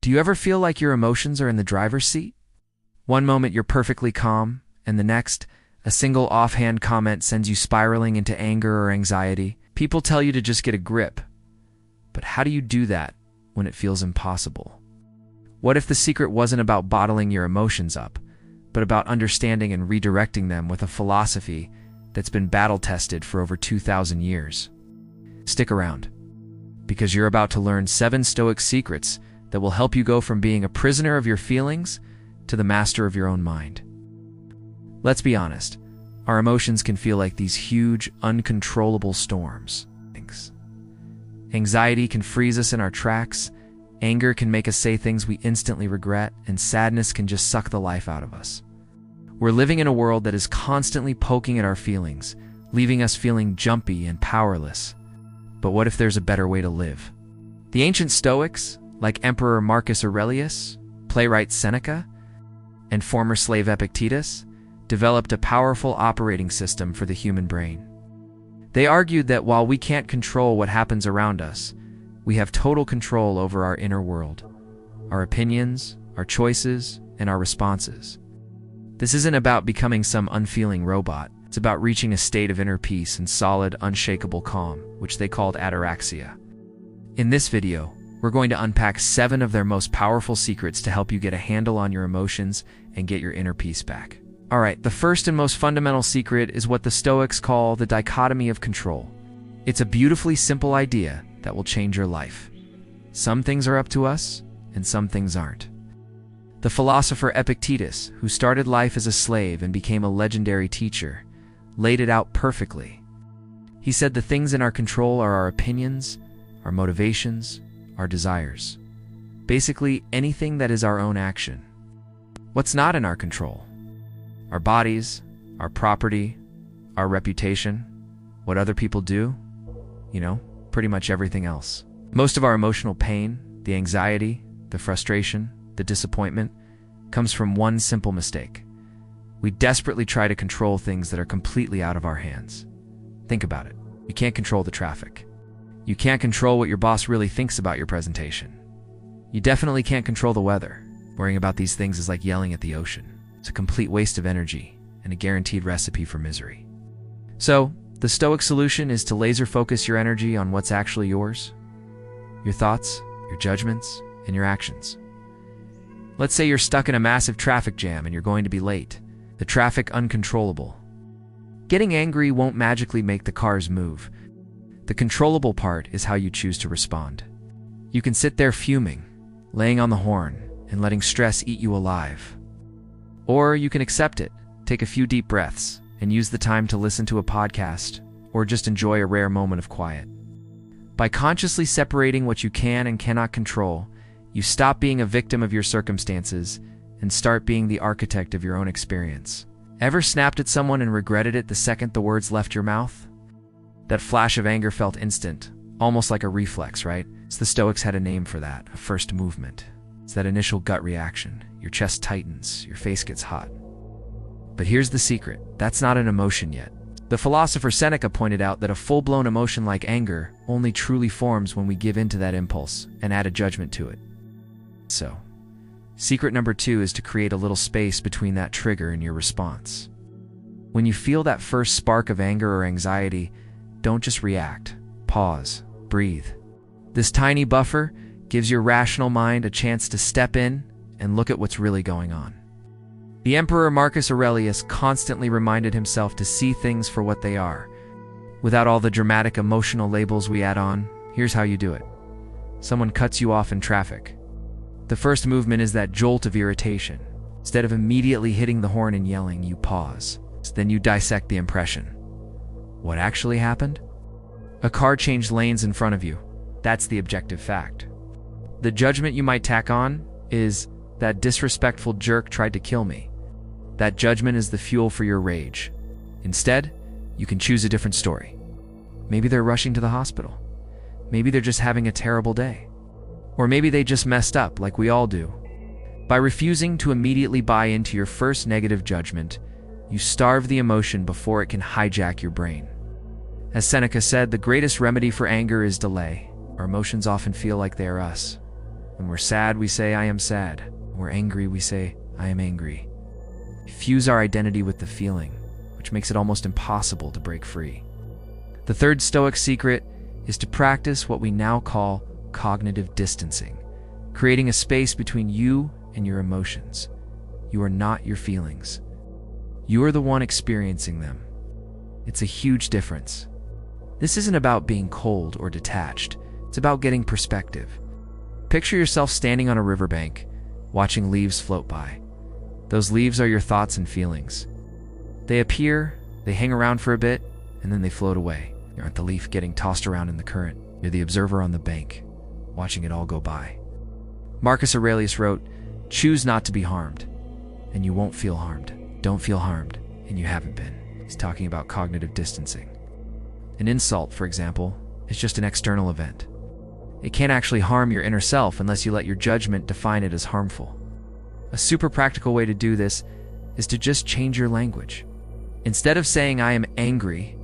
Do you ever feel like your emotions are in the driver's seat? One moment you're perfectly calm, and the next, a single offhand comment sends you spiraling into anger or anxiety. People tell you to just get a grip. But how do you do that when it feels impossible? What if the secret wasn't about bottling your emotions up, but about understanding and redirecting them with a philosophy that's been battle-tested for over 2,000 years? Stick around, because you're about to learn 7 Stoic secrets that will help you go from being a prisoner of your feelings to the master of your own mind. Let's be honest, our emotions can feel like these huge, uncontrollable storms. Anxiety can freeze us in our tracks, anger can make us say things we instantly regret, and sadness can just suck the life out of us. We're living in a world that is constantly poking at our feelings, leaving us feeling jumpy and powerless. But what if there's a better way to live? The ancient Stoics, like Emperor Marcus Aurelius, playwright Seneca, and former slave Epictetus, developed a powerful operating system for the human brain. They argued that while we can't control what happens around us, we have total control over our inner world, our opinions, our choices, and our responses. This isn't about becoming some unfeeling robot. It's about reaching a state of inner peace and solid, unshakable calm, which they called ataraxia. In this video, we're going to unpack 7 of their most powerful secrets to help you get a handle on your emotions and get your inner peace back. All right, the first and most fundamental secret is what the Stoics call the dichotomy of control. It's a beautifully simple idea that will change your life. Some things are up to us, and some things aren't. The philosopher Epictetus, who started life as a slave and became a legendary teacher, laid it out perfectly. He said the things in our control are our opinions, our motivations, our desires. Basically, anything that is our own action. What's not in our control? Our bodies, our property, our reputation, what other people do, pretty much everything else. Most of our emotional pain, the anxiety, the frustration, the disappointment, comes from one simple mistake. We desperately try to control things that are completely out of our hands. Think about it. You can't control the traffic. You can't control what your boss really thinks about your presentation. You definitely can't control the weather. Worrying about these things is like yelling at the ocean. It's a complete waste of energy and a guaranteed recipe for misery. So, the Stoic solution is to laser focus your energy on what's actually yours. Your thoughts, your judgments, and your actions. Let's say you're stuck in a massive traffic jam and you're going to be late. The traffic uncontrollable. Getting angry won't magically make the cars move. The controllable part is how you choose to respond. You can sit there fuming, laying on the horn, and letting stress eat you alive. Or you can accept it, take a few deep breaths, and use the time to listen to a podcast, or just enjoy a rare moment of quiet. By consciously separating what you can and cannot control, you stop being a victim of your circumstances and start being the architect of your own experience. Ever snapped at someone and regretted it the second the words left your mouth? That flash of anger felt instant, almost like a reflex, right? So the Stoics had a name for that, a first movement. It's that initial gut reaction. Your chest tightens, your face gets hot. But here's the secret. That's not an emotion yet. The philosopher Seneca pointed out that a full-blown emotion like anger only truly forms when we give in to that impulse and add a judgment to it. So, secret number 2 is to create a little space between that trigger and your response. When you feel that first spark of anger or anxiety, don't just react. Pause. Breathe. This tiny buffer gives your rational mind a chance to step in and look at what's really going on. The Emperor Marcus Aurelius constantly reminded himself to see things for what they are. Without all the dramatic emotional labels we add on, here's how you do it. Someone cuts you off in traffic. The first movement is that jolt of irritation. Instead of immediately hitting the horn and yelling, you pause. Then you dissect the impression. What actually happened? A car changed lanes in front of you. That's the objective fact. The judgment you might tack on is, that disrespectful jerk tried to kill me. That judgment is the fuel for your rage. Instead, you can choose a different story. Maybe they're rushing to the hospital. Maybe they're just having a terrible day. Or maybe they just messed up like we all do. By refusing to immediately buy into your first negative judgment, you starve the emotion before it can hijack your brain. As Seneca said, the greatest remedy for anger is delay. Our emotions often feel like they are us. When we're sad, we say, I am sad. When we're angry, we say, I am angry. We fuse our identity with the feeling, which makes it almost impossible to break free. The third Stoic secret is to practice what we now call cognitive distancing, creating a space between you and your emotions. You are not your feelings. You are the one experiencing them. It's a huge difference. This isn't about being cold or detached. It's about getting perspective. Picture yourself standing on a riverbank, watching leaves float by. Those leaves are your thoughts and feelings. They appear, they hang around for a bit, and then they float away. You aren't the leaf getting tossed around in the current. You're the observer on the bank, watching it all go by. Marcus Aurelius wrote, "Choose not to be harmed, and you won't feel harmed. Don't feel harmed, and you haven't been." He's talking about cognitive distancing. An insult, for example, is just an external event. It can't actually harm your inner self unless you let your judgment define it as harmful. A super practical way to do this is to just change your language. Instead of saying, I am angry,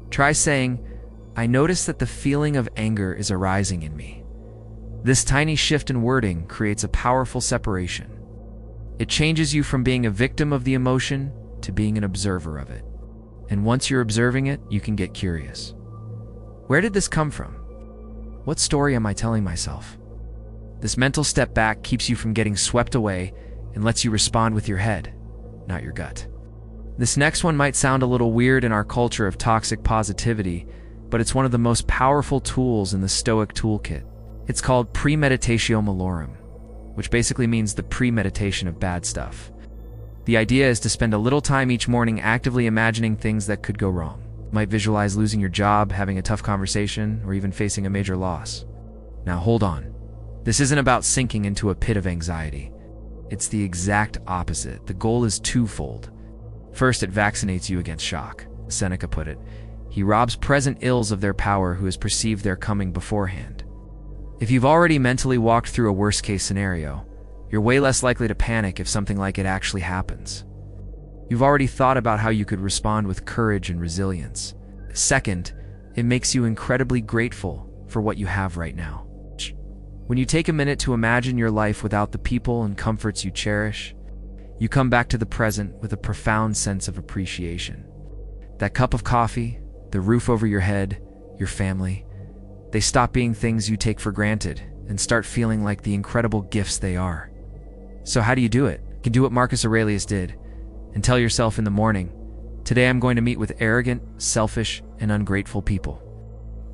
try saying, I notice that the feeling of anger is arising in me. This tiny shift in wording creates a powerful separation. It changes you from being a victim of the emotion to being an observer of it. And once you're observing it, you can get curious. Where did this come from? What story am I telling myself? This mental step back keeps you from getting swept away and lets you respond with your head, not your gut. This next one might sound a little weird in our culture of toxic positivity, but it's one of the most powerful tools in the Stoic toolkit. It's called Premeditatio Malorum, which basically means the premeditation of bad stuff. The idea is to spend a little time each morning actively imagining things that could go wrong. You might visualize losing your job, having a tough conversation, or even facing a major loss. Now hold on. This isn't about sinking into a pit of anxiety. It's the exact opposite. The goal is twofold. First, it vaccinates you against shock. Seneca put it, he robs present ills of their power who has perceived their coming beforehand. If you've already mentally walked through a worst-case scenario, you're way less likely to panic if something like it actually happens. You've already thought about how you could respond with courage and resilience. Second, it makes you incredibly grateful for what you have right now. When you take a minute to imagine your life without the people and comforts you cherish, you come back to the present with a profound sense of appreciation. That cup of coffee, the roof over your head, your family, they stop being things you take for granted and start feeling like the incredible gifts they are. So how do you do it? You can do what Marcus Aurelius did and tell yourself in the morning, today I'm going to meet with arrogant, selfish, and ungrateful people.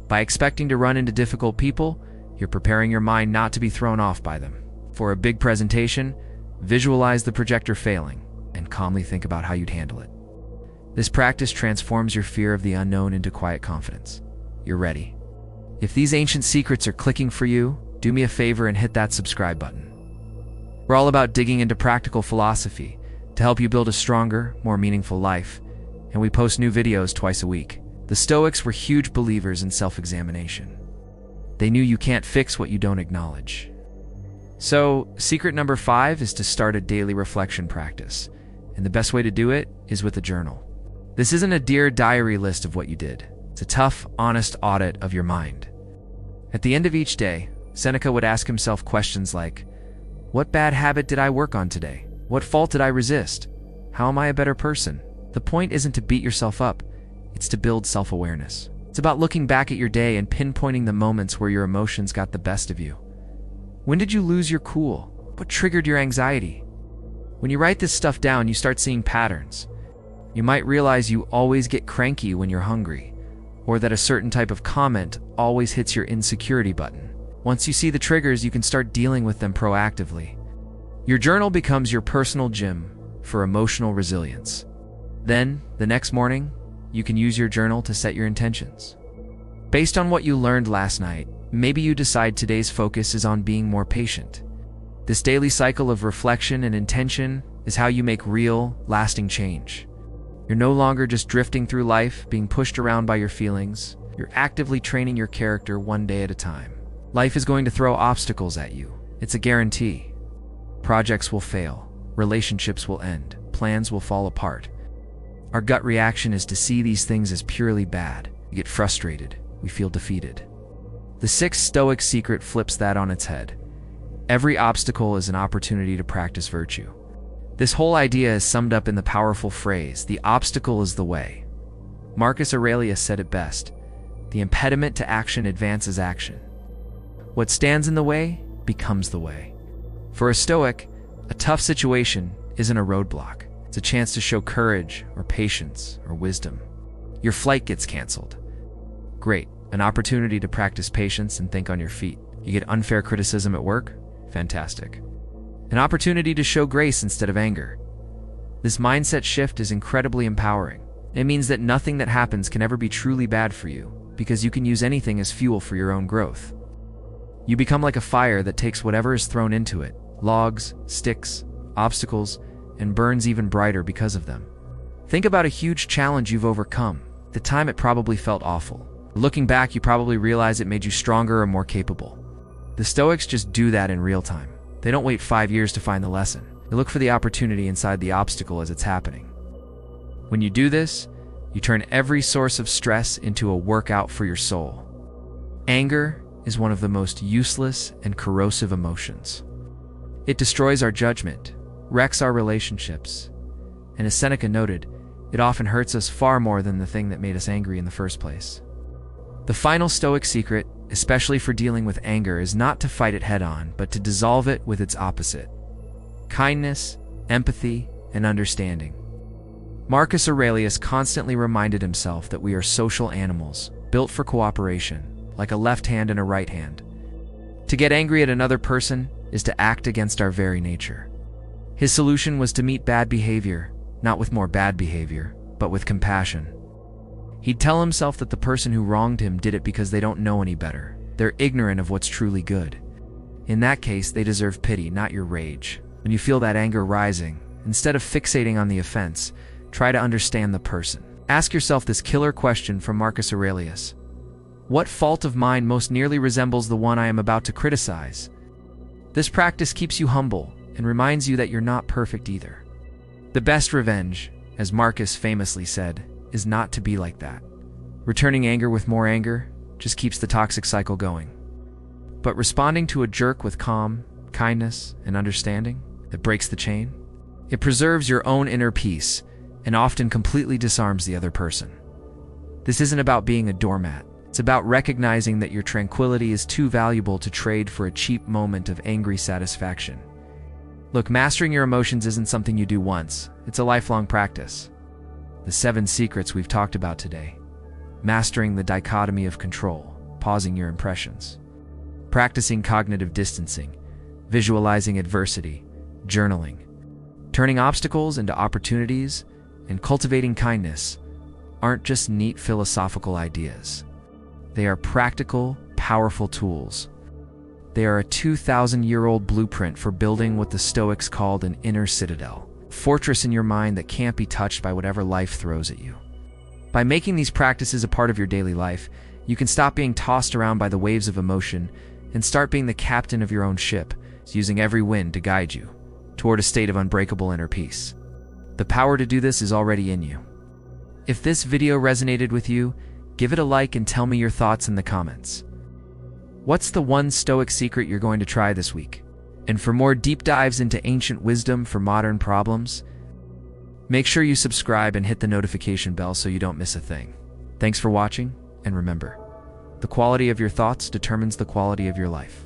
By expecting to run into difficult people, you're preparing your mind not to be thrown off by them. For a big presentation, visualize the projector failing and calmly think about how you'd handle it. This practice transforms your fear of the unknown into quiet confidence. You're ready. If these ancient secrets are clicking for you, do me a favor and hit that subscribe button. We're all about digging into practical philosophy to help you build a stronger, more meaningful life, and we post new videos twice a week. The Stoics were huge believers in self-examination. They knew you can't fix what you don't acknowledge. So, secret number 5 is to start a daily reflection practice, and the best way to do it is with a journal. This isn't a Dear Diary list of what you did. It's a tough, honest audit of your mind. At the end of each day, Seneca would ask himself questions like, what bad habit did I work on today? What fault did I resist? How am I a better person? The point isn't to beat yourself up, it's to build self-awareness. It's about looking back at your day and pinpointing the moments where your emotions got the best of you. When did you lose your cool? What triggered your anxiety? When you write this stuff down, you start seeing patterns. You might realize you always get cranky when you're hungry, or that a certain type of comment always hits your insecurity button. Once you see the triggers, you can start dealing with them proactively. Your journal becomes your personal gym for emotional resilience. Then, the next morning, you can use your journal to set your intentions. Based on what you learned last night, maybe you decide today's focus is on being more patient. This daily cycle of reflection and intention is how you make real, lasting change. You're no longer just drifting through life, being pushed around by your feelings. You're actively training your character one day at a time. Life is going to throw obstacles at you. It's a guarantee. Projects will fail. Relationships will end. Plans will fall apart. Our gut reaction is to see these things as purely bad. We get frustrated. We feel defeated. The 6th Stoic secret flips that on its head. Every obstacle is an opportunity to practice virtue. This whole idea is summed up in the powerful phrase, "The obstacle is the way." Marcus Aurelius said it best, "The impediment to action advances action. What stands in the way becomes the way." For a Stoic, a tough situation isn't a roadblock. It's a chance to show courage or patience or wisdom. Your flight gets canceled. Great, an opportunity to practice patience and think on your feet. You get unfair criticism at work? Fantastic. An opportunity to show grace instead of anger. This mindset shift is incredibly empowering. It means that nothing that happens can ever be truly bad for you, because you can use anything as fuel for your own growth. You become like a fire that takes whatever is thrown into it, logs, sticks, obstacles, and burns even brighter because of them. Think about a huge challenge you've overcome. At the time it probably felt awful. Looking back, you probably realize it made you stronger or more capable. The Stoics just do that in real time. They don't wait 5 years to find the lesson. They look for the opportunity inside the obstacle as it's happening. When you do this, you turn every source of stress into a workout for your soul. Anger is one of the most useless and corrosive emotions. It destroys our judgment, wrecks our relationships, and as Seneca noted, it often hurts us far more than the thing that made us angry in the first place. The final Stoic secret, especially for dealing with anger, is not to fight it head-on, but to dissolve it with its opposite: kindness, empathy, and understanding. Marcus Aurelius constantly reminded himself that we are social animals, built for cooperation, like a left hand and a right hand. To get angry at another person is to act against our very nature. His solution was to meet bad behavior, not with more bad behavior, but with compassion. He'd tell himself that the person who wronged him did it because they don't know any better. They're ignorant of what's truly good. In that case, they deserve pity, not your rage. When you feel that anger rising, instead of fixating on the offense, try to understand the person. Ask yourself this killer question from Marcus Aurelius: what fault of mine most nearly resembles the one I am about to criticize? This practice keeps you humble and reminds you that you're not perfect either. The best revenge, as Marcus famously said, is not to be like that. Returning anger with more anger just keeps the toxic cycle going. But responding to a jerk with calm, kindness, and understanding, that breaks the chain. It preserves your own inner peace and often completely disarms the other person. This isn't about being a doormat. It's about recognizing that your tranquility is too valuable to trade for a cheap moment of angry satisfaction. Look, mastering your emotions isn't something you do once. It's a lifelong practice. The 7 secrets we've talked about today: mastering the dichotomy of control, pausing your impressions, practicing cognitive distancing, visualizing adversity, journaling, turning obstacles into opportunities, and cultivating kindness, aren't just neat philosophical ideas. They are practical, powerful tools. They are a 2,000-year-old blueprint for building what the Stoics called an inner citadel, a fortress in your mind that can't be touched by whatever life throws at you. By making these practices a part of your daily life, you can stop being tossed around by the waves of emotion and start being the captain of your own ship, using every wind to guide you toward a state of unbreakable inner peace. The power to do this is already in you. If this video resonated with you, give it a like and tell me your thoughts in the comments. What's the one Stoic secret you're going to try this week? And for more deep dives into ancient wisdom for modern problems, make sure you subscribe and hit the notification bell so you don't miss a thing. Thanks for watching, and remember, the quality of your thoughts determines the quality of your life.